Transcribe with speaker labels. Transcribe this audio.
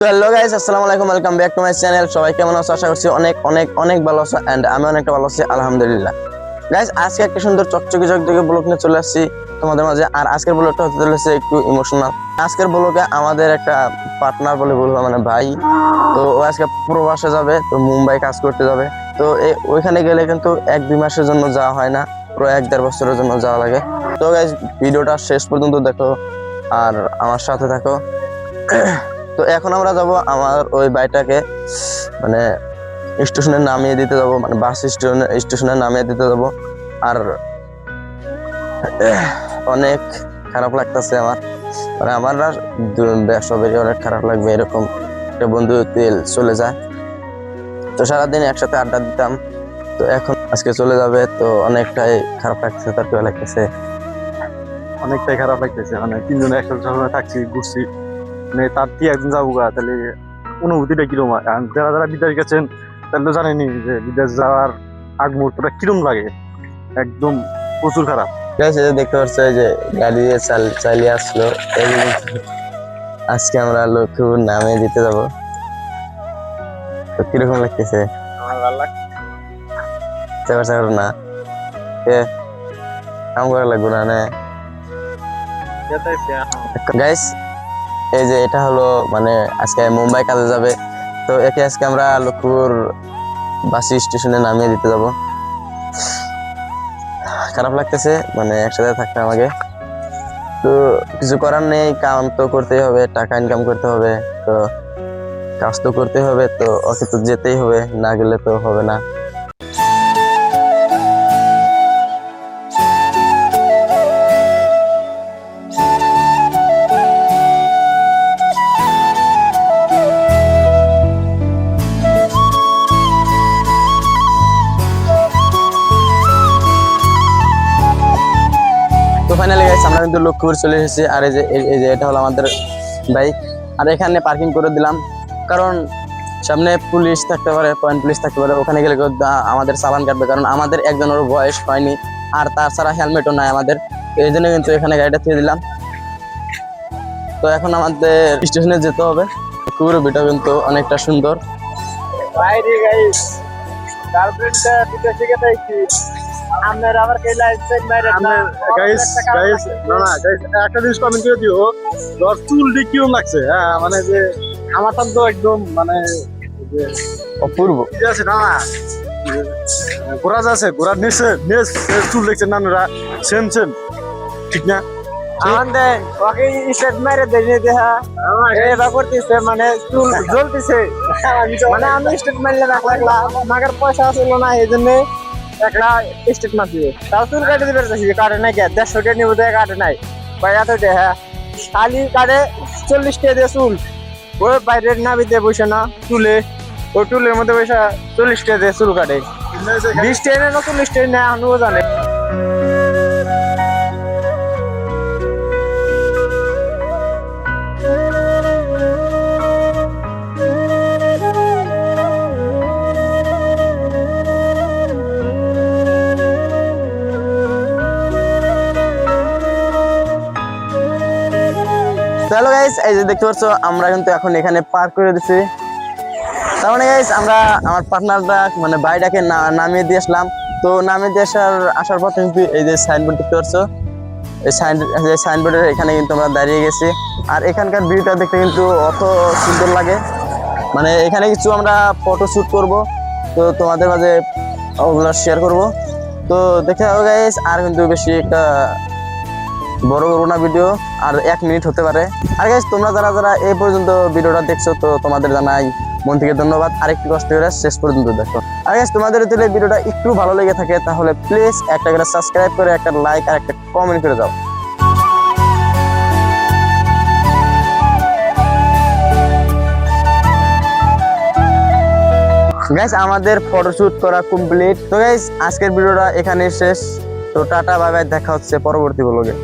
Speaker 1: তো hello guys, আসসালামু আলাইকুম, welcome back to my channel. সবাই কেমন আছো? আশা করছি অনেক অনেক অনেক ভালো আছো এন্ড আমি অনেকটা ভালো আছি, আলহামদুলিল্লাহ। গাইস, আজকে একটা সুন্দর চকচকে চকচকে ব্লগ নিয়ে চলে আসছি তোমাদের মাঝে। আর আজকের ব্লগটা হতে চলেছে একটু ইমোশনাল। আজকের ব্লগে আমাদের একটা পার্টনার বলে বলবো, মানে ভাই। তো ও আজকে প্রবাসে যাবে, তো মুম্বাই কাজ করতে যাবে। তো ওইখানে গেলে কিন্তু 1-2 মাসের জন্য যাওয়া হয় না, পুরো 1-1.5 বছরের জন্য যাওয়া লাগে। তো গাইস, ভিডিওটা শেষ পর্যন্ত দেখো আর আমার সাথে থাকো। তো এখন আমরা যাব আমার ওই বাইটাকে, মানে স্টেশনে নামিয়ে দিতে যাব, মানে বাস স্টেশনে নামিয়ে দিতে যাব। আর অনেক খারাপ লাগতেছে আমার, মানে আমার সবারই অনেক খারাপ লাগবে এরকম একটা বন্ধু তেল চলে যায়। তো সারাদিন একসাথে আড্ডা দিতাম, তো এখন আজকে চলে যাবে, তো অনেকটাই খারাপ লাগতেছে। তার কি লাগতেছে?
Speaker 2: অনেকটাই খারাপ লাগতেছে। মানে তিনজনে একসাথে সবসময় থাকছি, ঘুরছি, মানে তার কি একজন যাবো গা, তাহলে অনুভূতিটা কিরম হয়? আর যারা যারা বিদেশ গেছেন তাহলে তো জানেনি যে বিদেশ যাওয়ার আগ মুহূর্তটা কিরম লাগে। একদম প্রচুর খারাপ।
Speaker 1: ঠিক আছে, দেখতে পাচ্ছ এই যে গাড়ি দিয়ে চালিয়ে আসলো, এগুলো আজকে আমরা লক্ষ্মীপুর নামিয়ে দিতে যাব। তো কিরকম লাগতেছে?
Speaker 2: আমার ভালো লাগছে
Speaker 1: না কাম করা লাগবে না গাইস। এই যে এটা হলো, মানে আজকে মুম্বাই কাজে যাবে, তো একে আজকে আমরা লক্ষ্মীপুর বাস স্টেশনে নামিয়ে দিতে যাব। খারাপ লাগতেছে, মানে একসাথে থাকতে আমাকে। তো কিছু করার নেই, কাম তো করতেই হবে, টাকা ইনকাম করতে হবে, তো কাজ তো করতে হবে, তো ওকে তো যেতেই হবে, না গেলে তো হবে না। তো ফাইনালি গাইস, আমরা কিন্তু লক্ষ্মীপুর চলে এসেছি। আর এই যে এটা হলো আমাদের বাইক। আর এখানে পার্কিং করে দিলাম, কারণ সামনে পুলিশ থাকতে পারে, পয়েন্ট পুলিশ থাকতে পারে, ওখানে গেলে আমাদের চালান কাটবে, কারণ আমাদের একজনেরও বয়স হয়নি, আর তাছাড়া হেলমেটও নাই আমাদের। এই জন্য কিন্তু এখানে গাড়িটা থুয়ে দিলাম। তো এখন আমাদের স্টেশনে যেতে হবে। লক্ষ্মীপুর ভিটা কিন্তু অনেকটা সুন্দর।
Speaker 2: একটা জিনিস কমেন্ট করে দিও, ধর চুল দিয়ে কিরম লাগছে। হ্যাঁ, মানে যে আমারটা তো একদম মানে
Speaker 1: অপূর্ব
Speaker 2: কি আছে না, ঘোরা যাচ্ছে, ঘোরার নিচে চুল দেখছে নানুরা, সেম সেম, ঠিক না?
Speaker 3: আমাদের ওকে স্টেট মেরে দেখে দেখা এবার করতেছে, মানে চুল জ্বলতেছে। মানে আমি স্টেট মারলে রাখলাম, আমার পয়সা ছিল না, এই জন্য একটা স্টেট মারছি। তাও চুল কাটে দিবে, কাটে নাই কে 150 টাকা নিব, কাটে নাই ভাই, এত দেখা খালি কাটে 40 টাকা দিয়ে চুল। ওই বাইরের নাবিতে বসে না চুলে, ওই টুলের মধ্যে বসে 40 টাকা দিয়ে চুল কাটে। 20 টাকা না 40 টাকা নেয়, আমিও জানে।
Speaker 1: হ্যালো গাইস, এই যে দেখতে পাচ্ছ আমরা কিন্তু এখন এখানে পার্ক করে দিছি। তার মানে গাইস, আমরা আমার পার্টনারটা মানে বাইটাকে নামিয়ে দিয়ে আসলাম। তো নামিয়ে দিয়ে আসার পর কিন্তু এই যে সাইনবোর্ড দেখতে পাচ্ছ, এই সাইনবোর্ডের এখানে কিন্তু আমরা দাঁড়িয়ে গেছি। আর এখানকার ভিউটা দেখতে কিন্তু অত সুন্দর লাগে, মানে এখানে কিছু আমরা ফটো শ্যুট করবো, তো তোমাদের মাঝে ওগুলো শেয়ার করবো। তো দেখে যাবো গাইস, আর কিন্তু বেশি একটা বড় করবো না ভিডিও, আর 1 মিনিট হতে পারে। আর গাইস, তোমরা যারা যারা এই পর্যন্ত ভিডিওটা দেখছো, তো তোমাদের জানাই মন থেকে ধন্যবাদ। আরেকটু কষ্ট করে শেষ পর্যন্ত দেখো। আর গাইস, তোমাদের যদি ভিডিওটা একটু ভালো লেগে থাকে, তাহলে প্লিজ একটা করে সাবস্ক্রাইব করে, একটা লাইক আর একটা কমেন্ট করে দাও। গাইস, আমাদের ফটোশুট করা কমপ্লিট। তো গাইস, আজকের ভিডিওটা এখানে শেষ। তো টাটা, বাই বাই, দেখা হচ্ছে পরবর্তী ব্লগে।